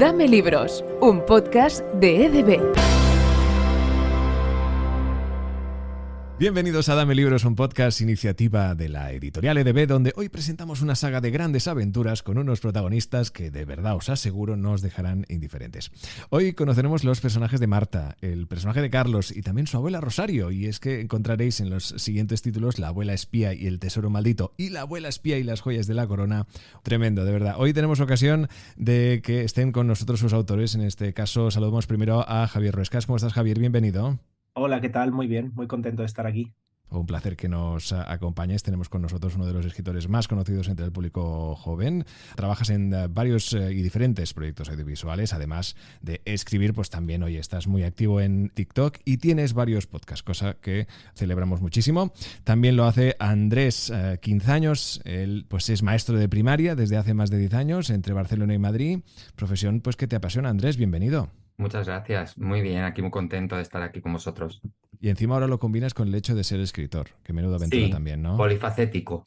Dame Libros, un podcast de EDB. Bienvenidos a Dame Libros, un podcast iniciativa de la editorial EDB, donde hoy presentamos una saga de grandes aventuras con unos protagonistas que de verdad os aseguro no os dejarán indiferentes. Hoy conoceremos los personajes de Marta, el personaje de Carlos y también su abuela Rosario, y es que encontraréis en los siguientes títulos La abuela espía y el tesoro maldito y La abuela espía y las joyas de la corona. Tremendo, de verdad. Hoy tenemos ocasión de que estén con nosotros sus autores. En este caso saludamos primero a Javier Ruescas. ¿Cómo estás, Javier? Bienvenido. Hola, ¿qué tal? Muy bien, muy contento de estar aquí. Un placer que nos acompañes. Tenemos con nosotros uno de los escritores más conocidos entre el público joven. Trabajas en varios y diferentes proyectos audiovisuales, además de escribir, pues también hoy estás muy activo en TikTok y tienes varios podcasts, cosa que celebramos muchísimo. También lo hace Andrés, 15 años. Él pues es maestro de primaria desde hace más de 10 años entre Barcelona y Madrid. Profesión pues que te apasiona. Andrés, bienvenido. Muchas gracias, muy bien, aquí muy contento de estar aquí con vosotros. Y encima ahora lo combinas con el hecho de ser escritor, que menuda aventura también, ¿no? Polifacético.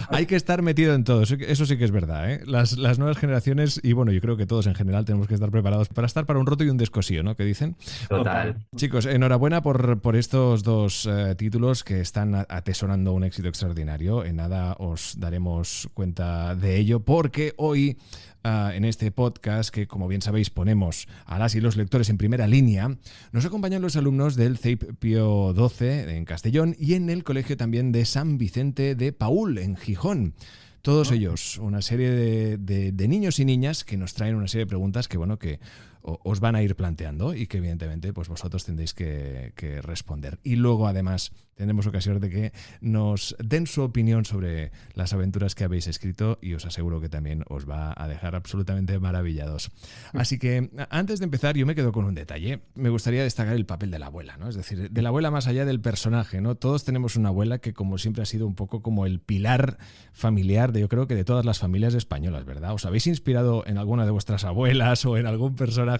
Hay que estar metido en todo, eso sí que es verdad, ¿eh? Las nuevas generaciones, y bueno, yo creo que todos en general tenemos que estar preparados para estar para un roto y un descosío, ¿no? ¿Qué dicen? Total. Chicos, enhorabuena por estos dos títulos que están atesorando un éxito extraordinario. En nada os daremos cuenta de ello, porque hoy en este podcast, que como bien sabéis ponemos a las y los lectores en primera línea, nos acompañan los alumnos del CEIP Pío XII en Castellón y en el colegio también de San Vicente de Paúl en Gijón. Todos ellos, una serie de niños y niñas que nos traen una serie de preguntas que, bueno, que os van a ir planteando y que evidentemente pues vosotros tendréis que responder. Y luego además tendremos ocasión de que nos den su opinión sobre las aventuras que habéis escrito y os aseguro que también os va a dejar absolutamente maravillados. Así que antes de empezar yo me quedo con un detalle. Me gustaría destacar el papel de la abuela, ¿no? Es decir, de la abuela más allá del personaje, ¿no? Todos tenemos una abuela que como siempre ha sido un poco como el pilar familiar de, yo creo que de todas las familias españolas, ¿verdad? ¿Os habéis inspirado en alguna de vuestras abuelas o en algún personaje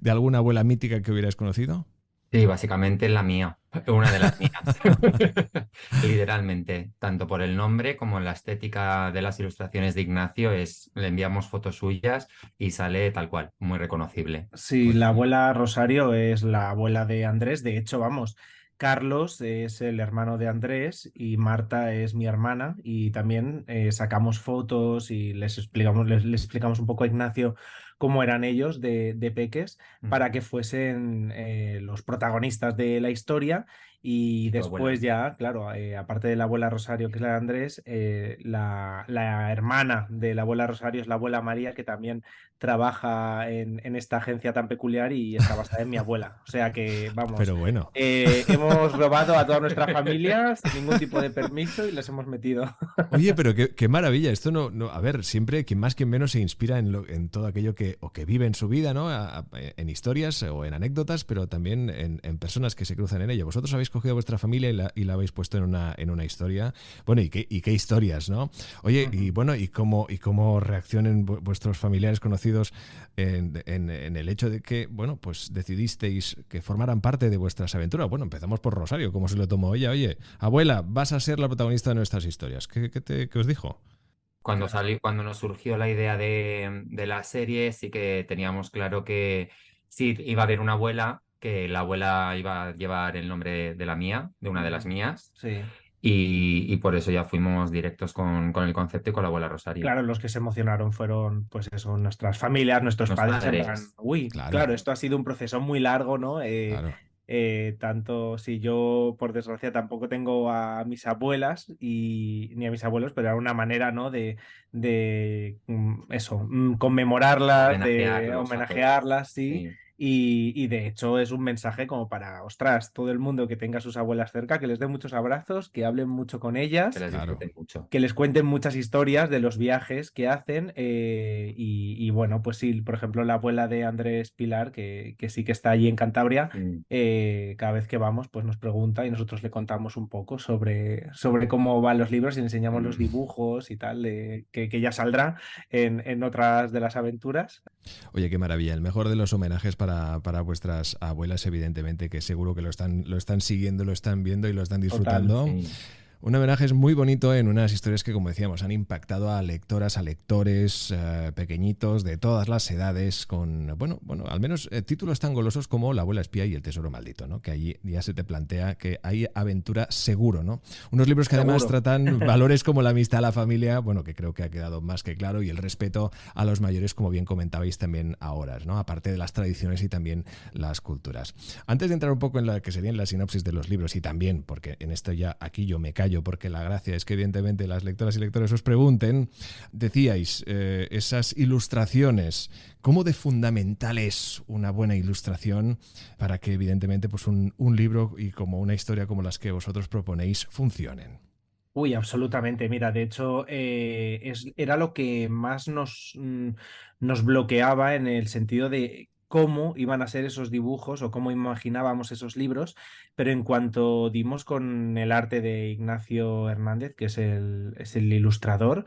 de alguna abuela mítica que hubierais conocido? Sí, básicamente la mía, una de las mías. Literalmente, tanto por el nombre como en la estética de las ilustraciones de Ignacio, le enviamos fotos suyas y sale tal cual, muy reconocible. Sí, la abuela Rosario es la abuela de Andrés. De hecho, vamos, Carlos es el hermano de Andrés y Marta es mi hermana. Y también sacamos fotos y les explicamos un poco a Ignacio cómo eran ellos de peques para que fuesen los protagonistas de la historia. Y después ya, claro, aparte de la abuela Rosario, que es la de Andrés, la hermana de la abuela Rosario es la abuela María, que también trabaja en esta agencia tan peculiar y está basada en mi abuela. O sea que, vamos, pero bueno, hemos robado a toda nuestra familia sin ningún tipo de permiso y les hemos metido. Oye, pero qué maravilla. Esto no, a ver, siempre quien más quien menos se inspira en todo aquello que vive en su vida, ¿no? En historias o en anécdotas, pero también en personas que se cruzan en ello. Vosotros habéis cogido a vuestra familia y la habéis puesto en una historia. Bueno, y qué historias, ¿no? Oye, y bueno, y cómo reaccionen vuestros familiares conocidos en el hecho de que, bueno, pues decidisteis que formaran parte de vuestras aventuras. Bueno, empezamos por Rosario, ¿cómo se lo tomó ella? Oye, abuela, vas a ser la protagonista de nuestras historias. ¿Qué os dijo? Cuando nos surgió la idea de la serie, sí que teníamos claro que sí, iba a haber una abuela, que la abuela iba a llevar el nombre de la mía, de una de las mías. Sí. Y por eso ya fuimos directos con el concepto y con la abuela Rosario. Claro, los que se emocionaron fueron, pues eso, nuestras familias, nuestros padres. En plan, uy, claro, esto ha sido un proceso muy largo, ¿no? Claro. Tanto si yo, por desgracia, tampoco tengo a mis abuelas ni a mis abuelos, pero era una manera, ¿no? de eso, conmemorarlas, de homenajearlas, sí. Y de hecho es un mensaje como para, ostras, todo el mundo que tenga a sus abuelas cerca, que les dé muchos abrazos, que hablen mucho con ellas, que les disfruten mucho, que les cuenten muchas historias de los viajes que hacen. Y bueno, pues sí, por ejemplo, la abuela de Andrés Pilar, que sí que está allí en Cantabria, cada vez que vamos, pues nos pregunta y nosotros le contamos un poco sobre cómo van los libros y le enseñamos los dibujos y tal, que ya saldrá en otras de las aventuras. Oye, qué maravilla. El mejor de los homenajes para vuestras abuelas, evidentemente, que seguro que lo están siguiendo, lo están viendo y lo están disfrutando. Total, sí. Un homenaje es muy bonito en unas historias que, como decíamos, han impactado a lectoras, a lectores pequeñitos de todas las edades, con, bueno, al menos títulos tan golosos como La abuela espía y El tesoro maldito, ¿no? Que allí ya se te plantea que hay aventura seguro, ¿no? Unos libros que además tratan valores como la amistad, la familia, bueno, que creo que ha quedado más que claro, y el respeto a los mayores, como bien comentabais también ahora, ¿no? Aparte de las tradiciones y también las culturas. Antes de entrar un poco en la que serían la sinopsis de los libros, y también, porque en esto ya aquí yo me callo, porque la gracia es que evidentemente las lectoras y lectores os pregunten, decíais, esas ilustraciones, ¿cómo de fundamental es una buena ilustración para que evidentemente pues un libro y como una historia como las que vosotros proponéis funcionen? Uy, absolutamente. Mira, de hecho, era lo que más nos bloqueaba en el sentido de cómo iban a ser esos dibujos o cómo imaginábamos esos libros, pero en cuanto dimos con el arte de Ignacio Hernández, que es el ilustrador,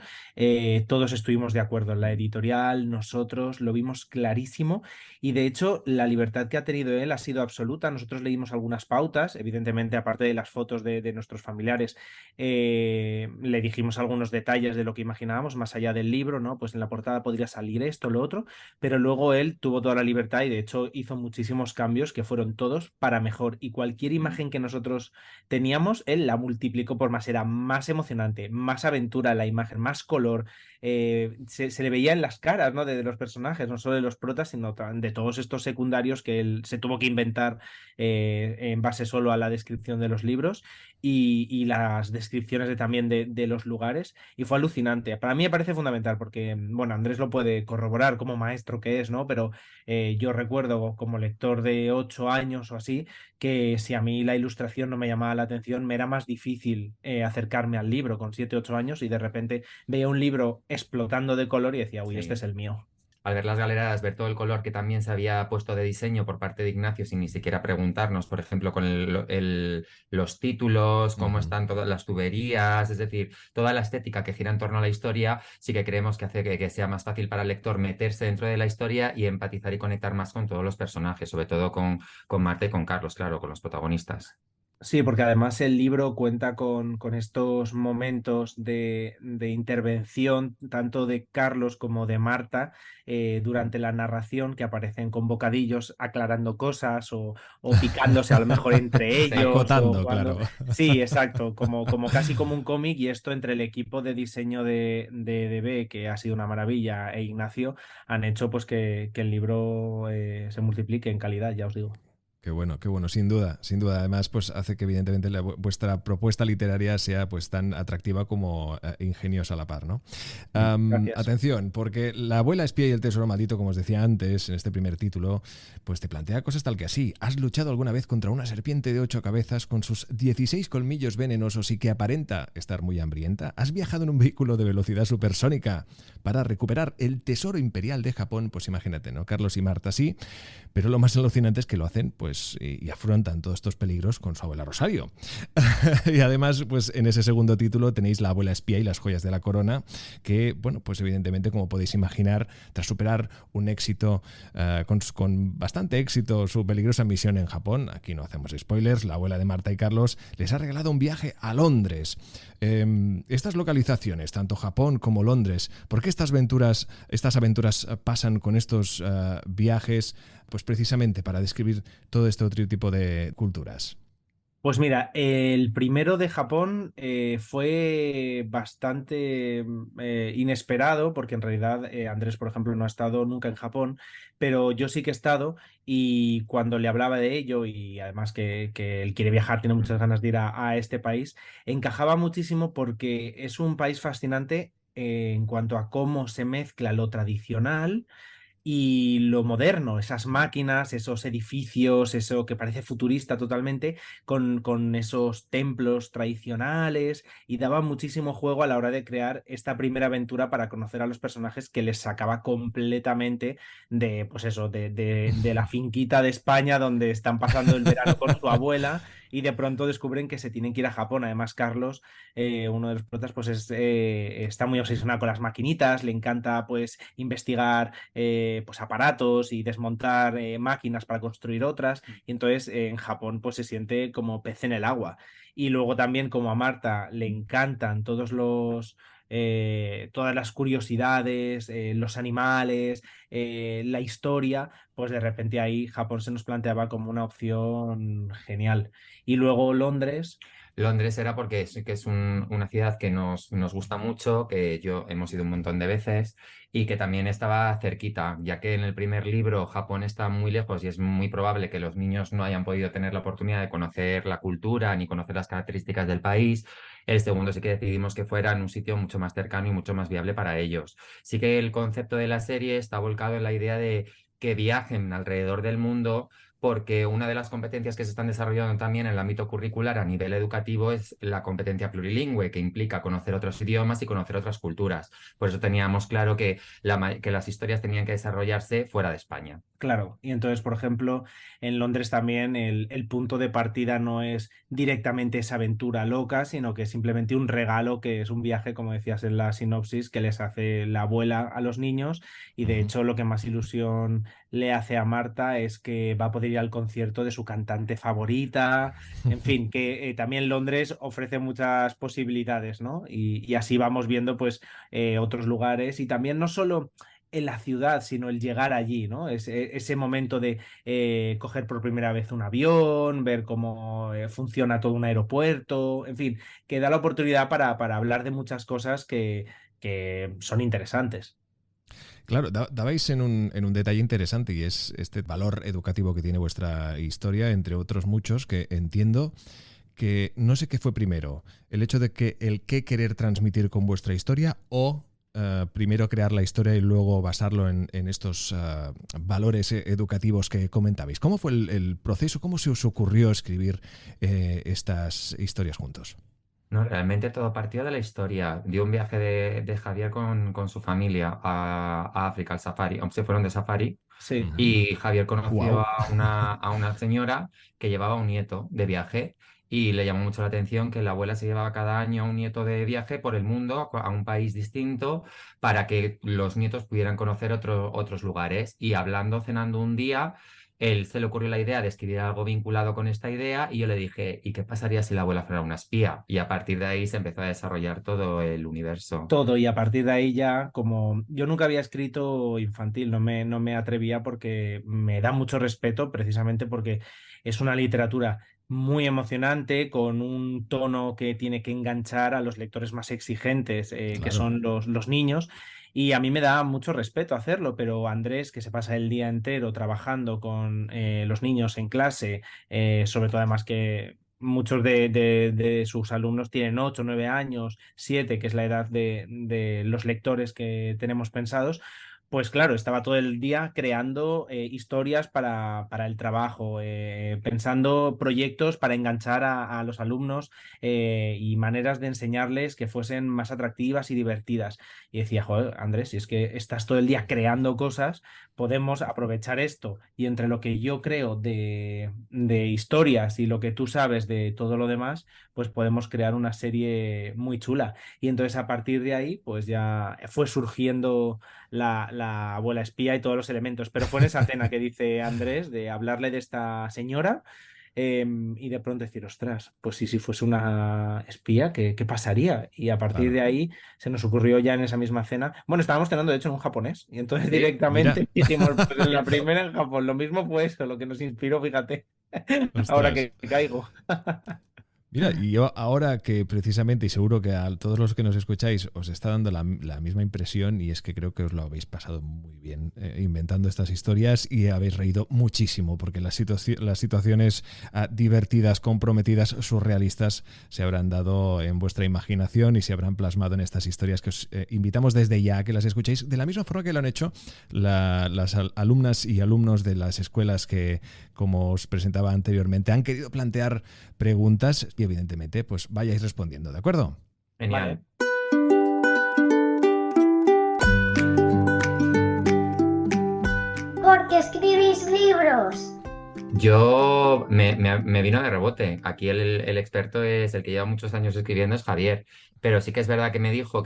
todos estuvimos de acuerdo en la editorial, nosotros lo vimos clarísimo y de hecho la libertad que ha tenido él ha sido absoluta. Nosotros leímos algunas pautas, evidentemente aparte de las fotos de nuestros familiares, le dijimos algunos detalles de lo que imaginábamos más allá del libro, ¿no? Pues en la portada podría salir esto, lo otro, pero luego él tuvo toda la libertad y de hecho hizo muchísimos cambios que fueron todos para mejor y cualquier imagen que nosotros teníamos, él la multiplicó por más, era más emocionante, más aventura la imagen, más color, se le veía en las caras, ¿no? De los personajes, no solo de los protas, sino de todos estos secundarios que él se tuvo que inventar en base solo a la descripción de los libros y las descripciones también de los lugares y fue alucinante. Para mí me parece fundamental porque, bueno, Andrés lo puede corroborar como maestro que es, ¿no? Pero yo recuerdo como lector de 8 años o así que si a mí la ilustración no me llamaba la atención, me era más difícil acercarme al libro con 7, 8 años y de repente veía un libro explotando de color y decía, uy, este Sí. es el mío. Al ver las galeras, ver todo el color que también se había puesto de diseño por parte de Ignacio sin ni siquiera preguntarnos, por ejemplo, con los títulos, cómo están todas las tuberías, es decir, toda la estética que gira en torno a la historia, sí que creemos que hace que sea más fácil para el lector meterse dentro de la historia y empatizar y conectar más con todos los personajes, sobre todo con Marta y con Carlos, claro, con los protagonistas. Sí, porque además el libro cuenta con estos momentos de intervención, tanto de Carlos como de Marta, durante la narración, que aparecen con bocadillos aclarando cosas o picándose a lo mejor entre Sí. ellos o Acotando, jugando. claro. Sí, exacto, como casi como un cómic y esto entre el equipo de diseño de EDB, que ha sido una maravilla, e Ignacio, han hecho pues que el libro se multiplique en calidad, ya os digo. Qué bueno, sin duda, sin duda. Además, pues hace que evidentemente vuestra propuesta literaria sea pues tan atractiva como ingeniosa a la par, ¿no? Gracias. Atención, porque La abuela espía y el tesoro maldito, como os decía antes, en este primer título, pues te plantea cosas tal que así. ¿Has luchado alguna vez contra una serpiente de 8 cabezas con sus 16 colmillos venenosos y que aparenta estar muy hambrienta? ¿Has viajado en un vehículo de velocidad supersónica para recuperar el tesoro imperial de Japón? Pues imagínate, ¿no? Carlos y Marta sí, pero lo más alucinante es que lo hacen pues y afrontan todos estos peligros con su abuela Rosario. Y además, pues en ese segundo título tenéis La abuela espía y las joyas de la corona, que, bueno, pues evidentemente, como podéis imaginar, tras superar un éxito, con bastante éxito, su peligrosa misión en Japón, aquí no hacemos spoilers, la abuela de Marta y Carlos les ha regalado un viaje a Londres. Estas localizaciones, tanto Japón como Londres, ¿por qué estas aventuras pasan con estos viajes? Pues precisamente para describir todo este otro tipo de culturas. Pues mira, el primero de Japón fue bastante inesperado, porque en realidad Andrés, por ejemplo, no ha estado nunca en Japón, pero yo sí que he estado y cuando le hablaba de ello y además que él quiere viajar, tiene muchas ganas de ir a este país, encajaba muchísimo porque es un país fascinante en cuanto a cómo se mezcla lo tradicional y lo moderno, esas máquinas, esos edificios, eso que parece futurista totalmente, con esos templos tradicionales y daba muchísimo juego a la hora de crear esta primera aventura para conocer a los personajes que les sacaba completamente de, pues eso, de la finquita de España donde están pasando el verano con su abuela y de pronto descubren que se tienen que ir a Japón. Además, Carlos, uno de los protas, pues está muy obsesionado con las maquinitas, le encanta pues investigar pues aparatos y desmontar máquinas para construir otras y entonces en Japón pues se siente como pez en el agua Y luego también, como a Marta le encantan todas las curiosidades, los animales, la historia, pues de repente ahí Japón se nos planteaba como una opción genial. Y luego Londres. Londres era porque sí que es una ciudad que nos gusta mucho, que yo hemos ido un montón de veces y que también estaba cerquita, ya que en el primer libro Japón está muy lejos y es muy probable que los niños no hayan podido tener la oportunidad de conocer la cultura ni conocer las características del país. El segundo sí que decidimos que fuera en un sitio mucho más cercano y mucho más viable para ellos. Sí que el concepto de la serie está volcado en la idea de que viajen alrededor del mundo, porque una de las competencias que se están desarrollando también en el ámbito curricular a nivel educativo es la competencia plurilingüe, que implica conocer otros idiomas y conocer otras culturas. Por eso teníamos claro que, que las historias tenían que desarrollarse fuera de España. Claro, y entonces, por ejemplo, en Londres también el punto de partida no es directamente esa aventura loca, sino que es simplemente un regalo, que es un viaje, como decías en la sinopsis, que les hace la abuela a los niños. Y de hecho, lo que más ilusión le hace a Marta es que va a poder ir al concierto de su cantante favorita. En fin, que también Londres ofrece muchas posibilidades, ¿no? Y así vamos viendo, pues, otros lugares. Y también no solo en la ciudad, sino el llegar allí, ¿no? Ese momento de coger por primera vez un avión, ver cómo funciona todo un aeropuerto, en fin, que da la oportunidad para hablar de muchas cosas que son interesantes. Claro, dabais en un detalle interesante y es este valor educativo que tiene vuestra historia, entre otros muchos, que entiendo que no sé qué fue primero, el hecho de que el qué querer transmitir con vuestra historia o primero crear la historia y luego basarlo en estos valores educativos que comentabais. ¿Cómo fue el proceso? ¿Cómo se os ocurrió escribir estas historias juntos? No, realmente todo partió de la historia, de un viaje de Javier con su familia a África, al safari. Se fueron de safari Sí. y Javier conoció Wow. a una señora que llevaba un nieto de viaje y le llamó mucho la atención que la abuela se llevaba cada año a un nieto de viaje por el mundo, a un país distinto, para que los nietos pudieran conocer otros lugares. Y hablando, cenando un día, él se le ocurrió la idea de escribir algo vinculado con esta idea y yo le dije, ¿y qué pasaría si la abuela fuera una espía? Y a partir de ahí se empezó a desarrollar todo el universo. Todo, y a partir de ahí ya, como yo nunca había escrito infantil, no me atrevía porque me da mucho respeto, precisamente porque es una literatura muy emocionante, con un tono que tiene que enganchar a los lectores más exigentes, que Claro. son los niños, y a mí me da mucho respeto hacerlo, pero Andrés, que se pasa el día entero trabajando con los niños en clase, sobre todo además que muchos de sus alumnos tienen 8, 9 años, 7, que es la edad de los lectores que tenemos pensados. Pues claro, estaba todo el día creando historias para el trabajo, pensando proyectos para enganchar a los alumnos, y maneras de enseñarles que fuesen más atractivas y divertidas. Y decía, joder, Andrés, si es que estás todo el día creando cosas, podemos aprovechar esto, y entre lo que yo creo de historias y lo que tú sabes de todo lo demás, pues podemos crear una serie muy chula. Y entonces a partir de ahí, pues ya fue surgiendo la abuela espía y todos los elementos. Pero fue en esa cena que dice Andrés de hablarle de esta señora. Y de pronto decir, ostras, pues si fuese una espía, ¿qué pasaría? Y a partir Claro. de ahí se nos ocurrió ya en esa misma cena. Bueno, estábamos cenando de hecho en un japonés, y entonces Sí, Mira, directamente dijimos, pues en la primera en Japón, lo mismo fue eso, lo que nos inspiró, fíjate, ahora ostras. que caigo. Mira, y yo ahora que precisamente, y seguro que a todos los que nos escucháis os está dando la misma impresión, y es que creo que os lo habéis pasado muy bien inventando estas historias y habéis reído muchísimo, porque las situaciones divertidas, comprometidas, surrealistas se habrán dado en vuestra imaginación y se habrán plasmado en estas historias que os invitamos desde ya a que las escuchéis, de la misma forma que lo han hecho las alumnas y alumnos de las escuelas que, como os presentaba anteriormente, han querido plantear preguntas y evidentemente pues vayáis respondiendo, ¿de acuerdo? genial. Vale. ¿Por qué escribís libros? Yo me vino de rebote. Aquí el experto es el que lleva muchos años escribiendo, es Javier. Pero sí que es verdad que me dijo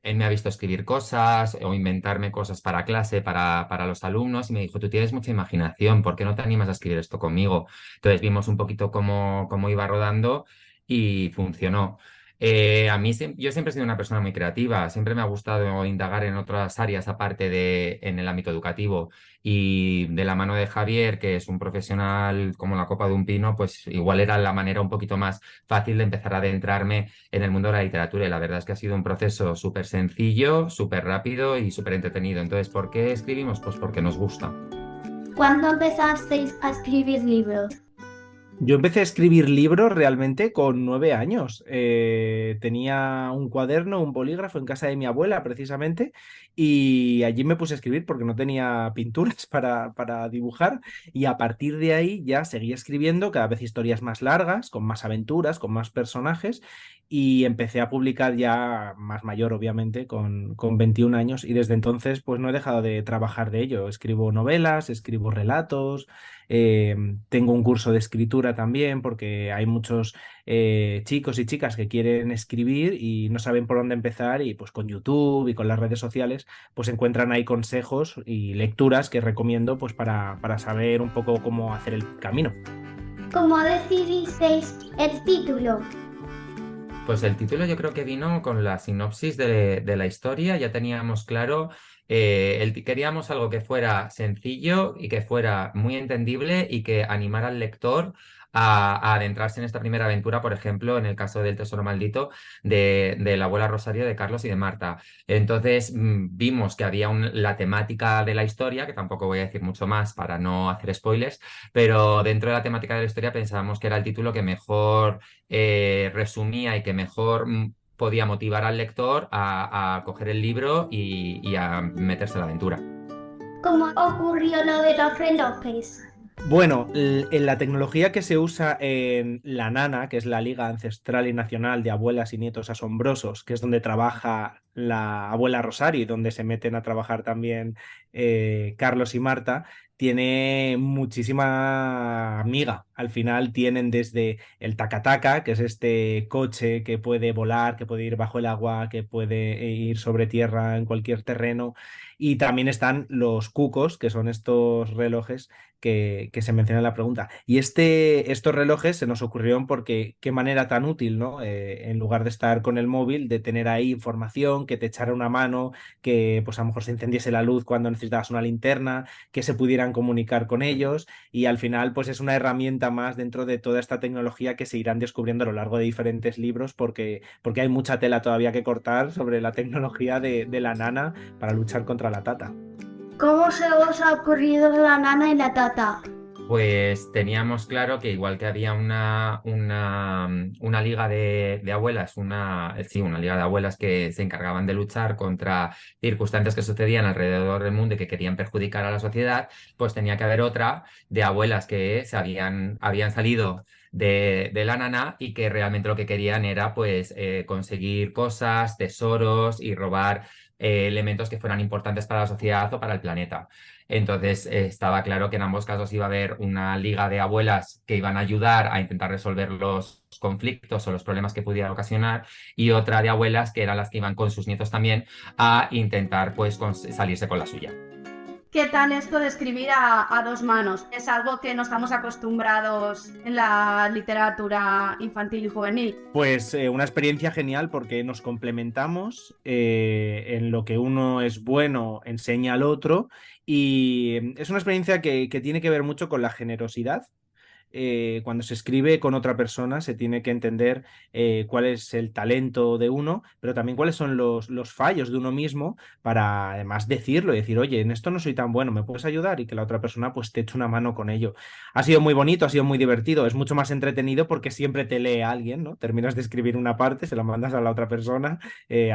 él me ha visto escribir cosas o inventarme cosas para clase, para los alumnos, y me dijo, tú tienes mucha imaginación, ¿por qué no te animas a escribir esto conmigo? Entonces vimos un poquito cómo iba rodando y funcionó. Yo siempre he sido una persona muy creativa, siempre me ha gustado indagar en otras áreas aparte de en el ámbito educativo, y de la mano de Javier, que es un profesional como la copa de un pino, pues igual era la manera un poquito más fácil de empezar a adentrarme en el mundo de la literatura, y la verdad es que ha sido un proceso súper sencillo, súper rápido y súper entretenido. Entonces, ¿por qué escribimos? Pues porque nos gusta. ¿Cuándo empezasteis a escribir libros? Yo empecé a escribir libros realmente con 9 años. Tenía un cuaderno, un bolígrafo en casa de mi abuela precisamente, y allí me puse a escribir porque no tenía pinturas para dibujar, y a partir de ahí ya seguí escribiendo cada vez historias más largas, con más aventuras, con más personajes, y empecé a publicar ya más mayor, obviamente, con 21 años, y desde entonces pues no he dejado de trabajar de ello. Escribo novelas, escribo relatos. Tengo un curso de escritura también porque hay muchos chicos y chicas que quieren escribir y no saben por dónde empezar, y pues con YouTube y con las redes sociales pues encuentran ahí consejos y lecturas que recomiendo pues para saber un poco cómo hacer el camino. ¿Cómo decidisteis el título? Pues el título yo creo que vino con la sinopsis de la historia. Ya teníamos claro, queríamos algo que fuera sencillo y que fuera muy entendible y que animara al lector a adentrarse en esta primera aventura, por ejemplo, en el caso del Tesoro Maldito de la abuela Rosario, de Carlos y de Marta. Entonces vimos que había la temática de la historia, que tampoco voy a decir mucho más para no hacer spoilers, pero dentro de la temática de la historia pensábamos que era el título que mejor resumía y que mejor podía motivar al lector a coger el libro y a meterse en la aventura. ¿Cómo ocurrió lo de los relojes? Bueno, en la tecnología que se usa en la Nana, que es la Liga Ancestral y Nacional de Abuelas y Nietos Asombrosos, que es donde trabaja la abuela Rosario y donde se meten a trabajar también Carlos y Marta, tiene muchísima miga. Al final tienen desde el Takataka, que es este coche que puede volar, que puede ir bajo el agua, que puede ir sobre tierra en cualquier terreno, y también están los cucos, que son estos relojes que se menciona en la pregunta. Y estos relojes se nos ocurrieron porque qué manera tan útil, ¿no? En lugar de estar con el móvil, de tener ahí información, que te echara una mano, que pues a lo mejor se encendiese la luz cuando necesitabas una linterna, que se pudieran comunicar con ellos, y al final pues es una herramienta más dentro de toda esta tecnología que se irán descubriendo a lo largo de diferentes libros, porque hay mucha tela todavía que cortar sobre la tecnología de la Nana para luchar contra la Tata. ¿Cómo se os ha ocurrido la Nana y la Tata? Pues teníamos claro que igual que había una liga de abuelas, una liga de abuelas que se encargaban de luchar contra circunstancias que sucedían alrededor del mundo y que querían perjudicar a la sociedad, pues tenía que haber otra de abuelas que habían salido de la Nana y que realmente lo que querían era pues conseguir cosas, tesoros y robar elementos que fueran importantes para la sociedad o para el planeta. Entonces estaba claro que en ambos casos iba a haber una liga de abuelas que iban a ayudar a intentar resolver los conflictos o los problemas que pudiera ocasionar, y otra de abuelas que eran las que iban con sus nietos también a intentar pues salirse con la suya. ¿Qué tal esto de escribir a dos manos? Es algo que no estamos acostumbrados en la literatura infantil y juvenil. Pues una experiencia genial porque nos complementamos, en lo que uno es bueno enseña al otro, y es una experiencia que tiene que ver mucho con la generosidad. Cuando se escribe con otra persona se tiene que entender cuál es el talento de uno, pero también cuáles son los fallos de uno mismo, para además decirlo y decir, oye, en esto no soy tan bueno, ¿me puedes ayudar? Y que la otra persona pues te eche una mano con ello. Ha sido muy bonito, ha sido muy divertido, es mucho más entretenido porque siempre te lee alguien, ¿no? Terminas de escribir una parte, se la mandas a la otra persona,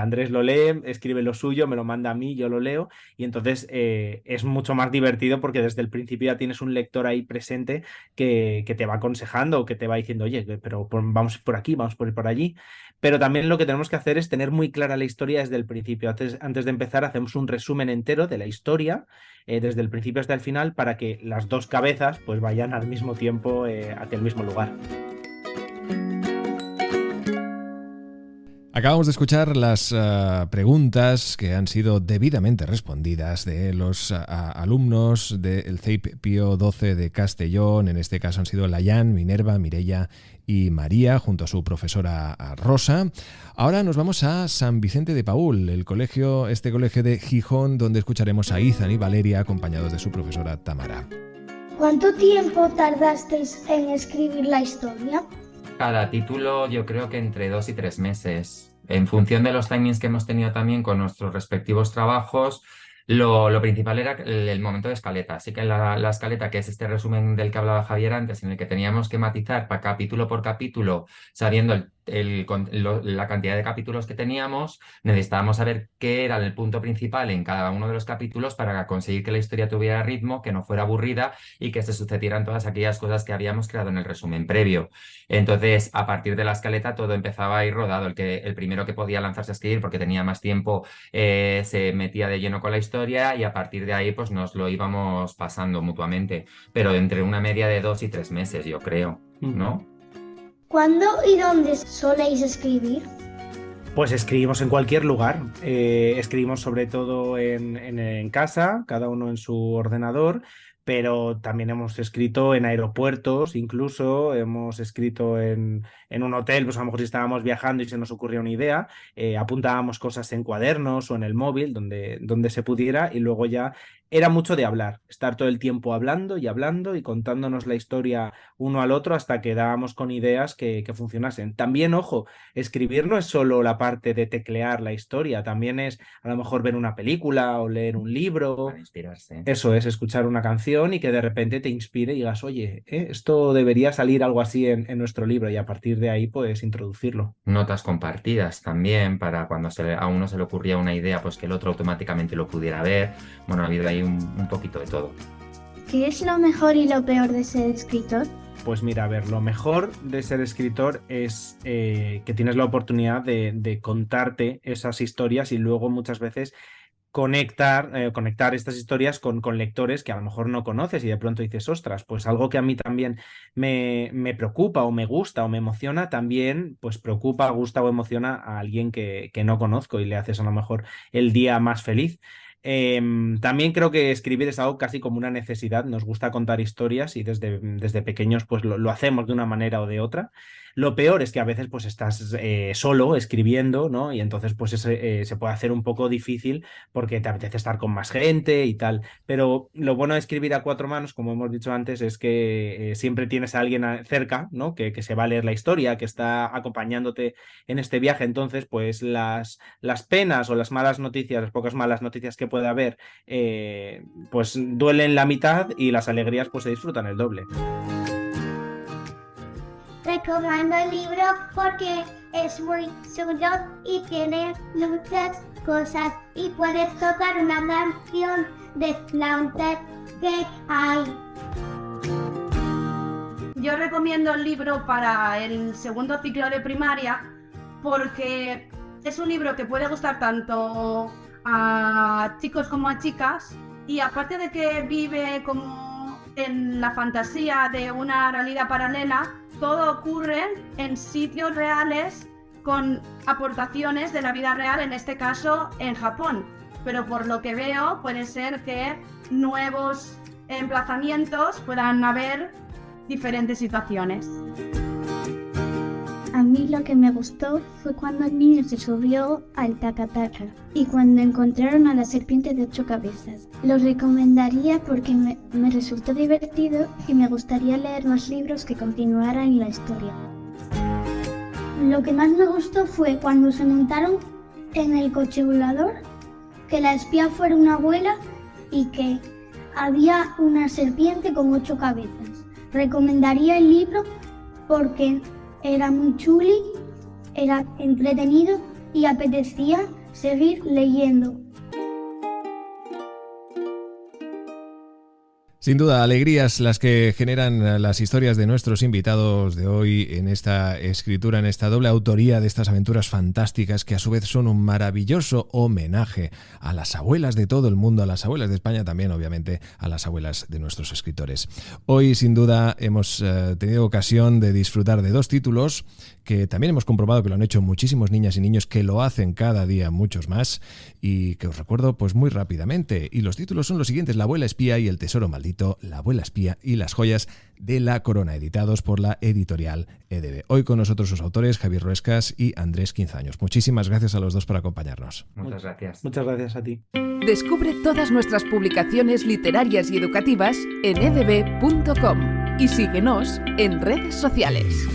Andrés lo lee, escribe lo suyo, me lo manda a mí, yo lo leo, y entonces es mucho más divertido porque desde el principio ya tienes un lector ahí presente que te va aconsejando o que te va diciendo, oye, pero vamos por aquí, vamos por allí. Pero también lo que tenemos que hacer es tener muy clara la historia desde el principio. Antes de empezar, hacemos un resumen entero de la historia, desde el principio hasta el final, para que las dos cabezas pues vayan al mismo tiempo hacia el mismo lugar. Acabamos de escuchar las preguntas que han sido debidamente respondidas de los alumnos del CEIP Pío XII de Castellón. En este caso han sido Layan, Minerva, Mireia y María, junto a su profesora Rosa. Ahora nos vamos a San Vicente de Paúl, este colegio de Gijón, donde escucharemos a Izan y Valeria acompañados de su profesora Tamara. ¿Cuánto tiempo tardasteis en escribir la historia? Cada título yo creo que entre 2 y 3 meses. En función de los timings que hemos tenido también con nuestros respectivos trabajos, lo principal era el momento de escaleta. Así que la escaleta, que es este resumen del que hablaba Javier antes, en el que teníamos que matizar para capítulo por capítulo, sabiendo la cantidad de capítulos que teníamos, necesitábamos saber qué era el punto principal en cada uno de los capítulos para conseguir que la historia tuviera ritmo, que no fuera aburrida y que se sucedieran todas aquellas cosas que habíamos creado en el resumen previo. Entonces, a partir de la escaleta todo empezaba a ir rodado. El primero que podía lanzarse a escribir porque tenía más tiempo se metía de lleno con la historia, y a partir de ahí pues nos lo íbamos pasando mutuamente, pero entre una media de 2 y 3 meses, yo creo, ¿no? ¿Cuándo y dónde soléis escribir? Pues escribimos en cualquier lugar. Escribimos sobre todo en casa, cada uno en su ordenador, pero también hemos escrito en aeropuertos, incluso hemos escrito en un hotel. Pues a lo mejor si estábamos viajando y se nos ocurría una idea, apuntábamos cosas en cuadernos o en el móvil, donde se pudiera, y luego ya era mucho de hablar, estar todo el tiempo hablando y contándonos la historia uno al otro hasta que dábamos con ideas que funcionasen. También, ojo, escribir no es solo la parte de teclear la historia, también es a lo mejor ver una película o leer un libro. Para inspirarse. Eso es, escuchar una canción y que de repente te inspire y digas, oye, esto debería salir algo así en nuestro libro, y a partir de ahí puedes introducirlo. Notas compartidas también, para cuando a uno se le ocurría una idea, pues que el otro automáticamente lo pudiera ver. Bueno, ha habido ahí un poquito de todo. ¿Qué es lo mejor y lo peor de ser escritor? Pues mira, a ver, lo mejor de ser escritor es que tienes la oportunidad de contarte esas historias y luego muchas veces conectar estas historias con lectores que a lo mejor no conoces, y de pronto dices, ostras, pues algo que a mí también me preocupa o me gusta o me emociona, también pues preocupa, gusta o emociona a alguien que no conozco, y le haces a lo mejor el día más feliz. También creo que escribir es algo casi como una necesidad. Nos gusta contar historias y desde pequeños pues lo hacemos de una manera o de otra. Lo peor es que a veces pues estás solo escribiendo, ¿no? Y entonces pues se puede hacer un poco difícil porque te apetece estar con más gente y tal. Pero lo bueno de escribir a 4 manos, como hemos dicho antes, es que siempre tienes a alguien cerca, ¿no? Que se va a leer la historia, que está acompañándote en este viaje. Entonces pues las penas o las malas noticias, las pocas malas noticias que puede haber, pues duelen la mitad, y las alegrías pues se disfrutan el doble. Recomiendo el libro porque es muy chulo y tiene muchas cosas, y puedes tocar una canción de flauta que hay. Yo recomiendo el libro para el segundo ciclo de primaria porque es un libro que puede gustar tanto a chicos como a chicas, y aparte de que vive como en la fantasía de una realidad paralela, todo ocurre en sitios reales con aportaciones de la vida real, en este caso en Japón. Pero por lo que veo puede ser que nuevos emplazamientos puedan haber diferentes situaciones. A mí lo que me gustó fue cuando el niño se subió al Takataka y cuando encontraron a la serpiente de 8 cabezas. Lo recomendaría porque me resultó divertido y me gustaría leer más libros que continuaran la historia. Lo que más me gustó fue cuando se montaron en el coche volador, que la espía fuera una abuela y que había una serpiente con 8 cabezas. Recomendaría el libro porque era muy chuli, era entretenido y apetecía seguir leyendo. Sin duda, alegrías las que generan las historias de nuestros invitados de hoy en esta escritura, en esta doble autoría de estas aventuras fantásticas que a su vez son un maravilloso homenaje a las abuelas de todo el mundo, a las abuelas de España, también obviamente a las abuelas de nuestros escritores. Hoy sin duda hemos tenido ocasión de disfrutar de 2 títulos que también hemos comprobado que lo han hecho muchísimos niñas y niños, que lo hacen cada día muchos más y que os recuerdo pues muy rápidamente. Y los títulos son los siguientes: La abuela espía y el tesoro maldito, La abuela espía y las joyas de la corona, editados por la editorial EDB. Hoy con nosotros sus autores, Javier Ruescas y Andrés Quinzaños. Muchísimas gracias a los dos por acompañarnos. Muchas gracias. Muchas gracias a ti. Descubre todas nuestras publicaciones literarias y educativas en edb.com y síguenos en redes sociales.